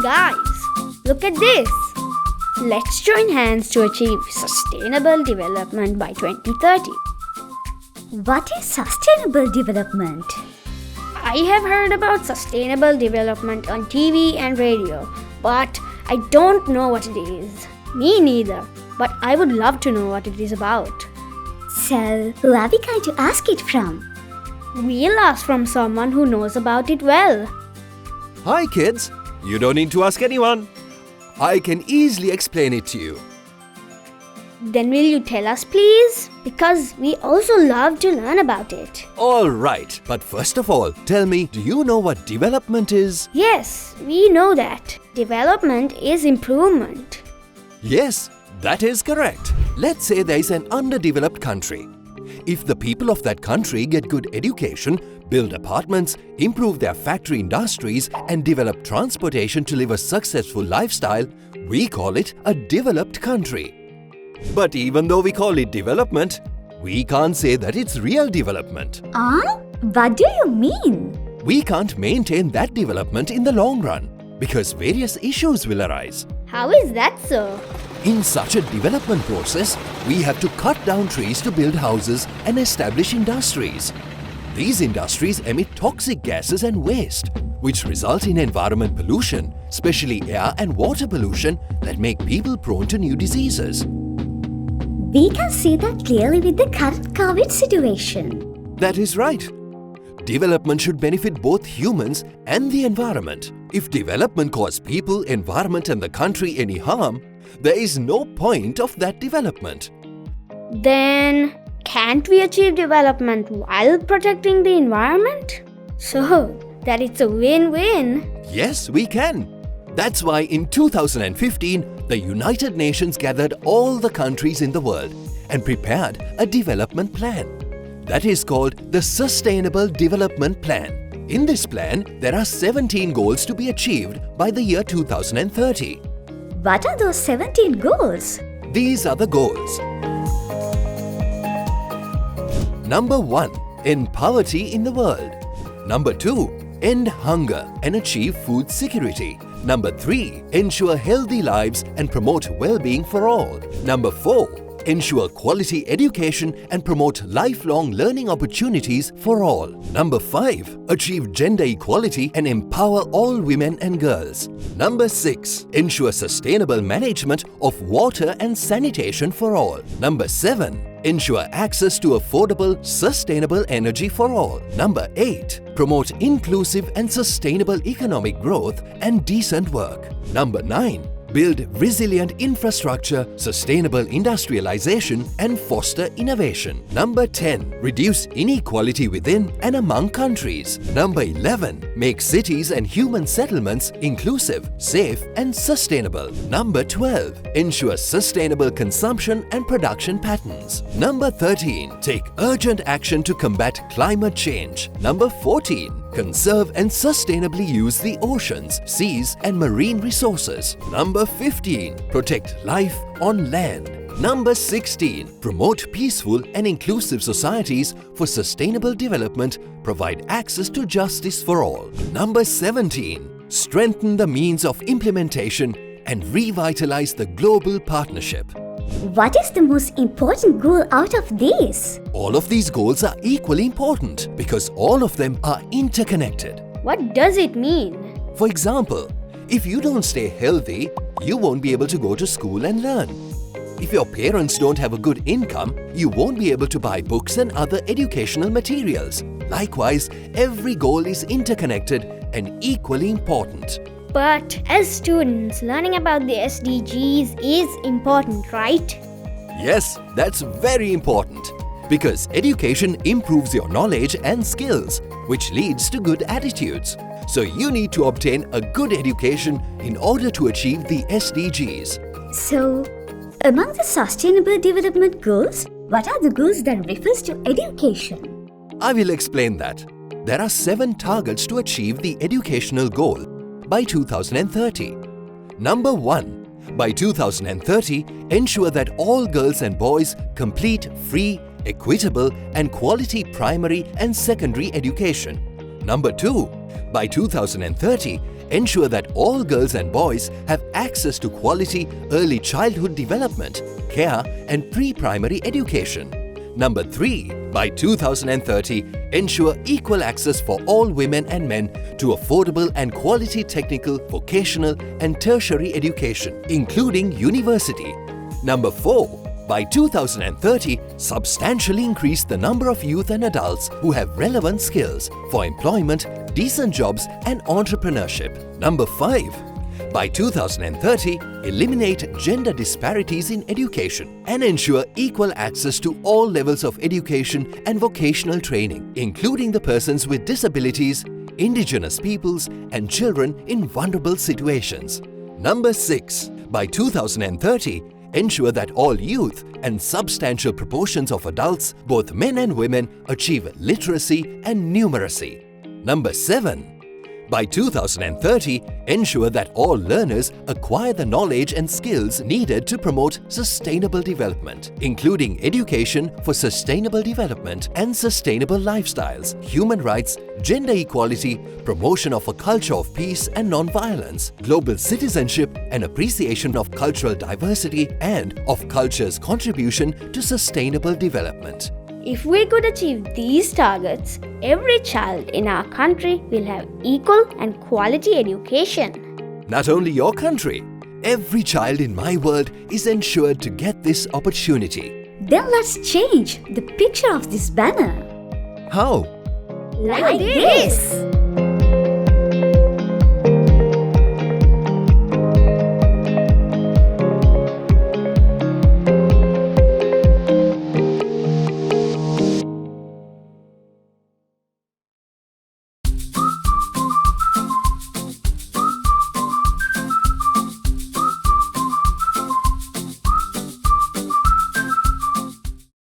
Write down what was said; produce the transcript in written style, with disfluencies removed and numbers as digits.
guys, look at this. Let's join hands to achieve sustainable development by 2030. What is sustainable development? I have heard about sustainable development on TV and radio, but I don't know what it is. Me neither, but I would love to know what it is about. So, who are we going to ask it from? We'll ask from someone who knows about it well. Hi kids, you don't need to ask anyone. I can easily explain it to you. Then will you tell us, please? Because we also love to learn about it. Alright, but first of all, tell me, do you know what development is? Yes, we know that. Development is improvement. Yes, that is correct. Let's say there is an underdeveloped country. If the people of that country get good education, build apartments, improve their factory industries and develop transportation to live a successful lifestyle, we call it a developed country. But even though we call it development, we can't say that it's real development. What do you mean? We can't maintain that development in the long run because various issues will arise. How is that so? In such a development process, we have to cut down trees to build houses and establish industries. These industries emit toxic gases and waste, which result in environment pollution, especially air and water pollution that make people prone to new diseases. We can see that clearly with the current COVID situation. That is right. Development should benefit both humans and the environment. If development causes people, environment and the country any harm, there is no point of that development. Then, can't we achieve development while protecting the environment? So, that it's a win-win. Yes, we can. That's why in 2015, the United Nations gathered all the countries in the world and prepared a development plan. That is called the Sustainable Development Plan. In this plan, there are 17 goals to be achieved by the year 2030. What are those 17 goals? These are the goals. Number 1. End poverty in the world. Number 2. End hunger and achieve food security. Number 3. Ensure healthy lives and promote well-being for all. Number 4. Ensure quality education and promote lifelong learning opportunities for all. Number 5. Achieve gender equality and empower all women and girls. Number 6. Ensure sustainable management of water and sanitation for all. Number 7. Ensure access to affordable, sustainable energy for all. Number 8. Promote inclusive and sustainable economic growth and decent work. Number 9. Build resilient infrastructure, sustainable industrialization and foster innovation. Number 10. Reduce inequality within and among countries. Number 11. Make cities and human settlements inclusive, safe and sustainable. Number 12. Ensure sustainable consumption and production patterns. Number 13. Take urgent action to combat climate change. Number 14. Conserve and sustainably use the oceans, seas and marine resources. Number 15. Protect life on land. Number 16. Promote peaceful and inclusive societies for sustainable development. Provide access to justice for all. Number 17. Strengthen the means of implementation and revitalize the global partnership. What is the most important goal out of these? All of these goals are equally important because all of them are interconnected. What does it mean? For example, if you don't stay healthy, you won't be able to go to school and learn. If your parents don't have a good income, you won't be able to buy books and other educational materials. Likewise, every goal is interconnected and equally important. But as students, learning about the SDGs is important, right? Yes, that's very important because education improves your knowledge and skills, which leads to good attitudes. So you need to obtain a good education in order to achieve the SDGs. So, among the Sustainable Development Goals, what are the goals that refers to education? I will explain that. There are 7 targets to achieve the educational goal by 2030. Number 1. By 2030, ensure that all girls and boys complete free, equitable and quality primary and secondary education. Number 2. By 2030, ensure that all girls and boys have access to quality early childhood development, care and pre-primary education. Number 3. By 2030, ensure equal access for all women and men to affordable and quality technical, vocational and tertiary education, including university. Number 4. By 2030, substantially increase the number of youth and adults who have relevant skills for employment, decent jobs and entrepreneurship. Number 5. By 2030, eliminate gender disparities in education and ensure equal access to all levels of education and vocational training, including the persons with disabilities, indigenous peoples and children in vulnerable situations. Number 6. By 2030, ensure that all youth and substantial proportions of adults, both men and women, achieve literacy and numeracy. Number 7. By 2030, ensure that all learners acquire the knowledge and skills needed to promote sustainable development, including education for sustainable development and sustainable lifestyles, human rights, gender equality, promotion of a culture of peace and non-violence, global citizenship and appreciation of cultural diversity and of culture's contribution to sustainable development. If we could achieve these targets, every child in our country will have equal and quality education. Not only your country, every child in my world is ensured to get this opportunity. Then let's change the picture of this banner. How? Like this!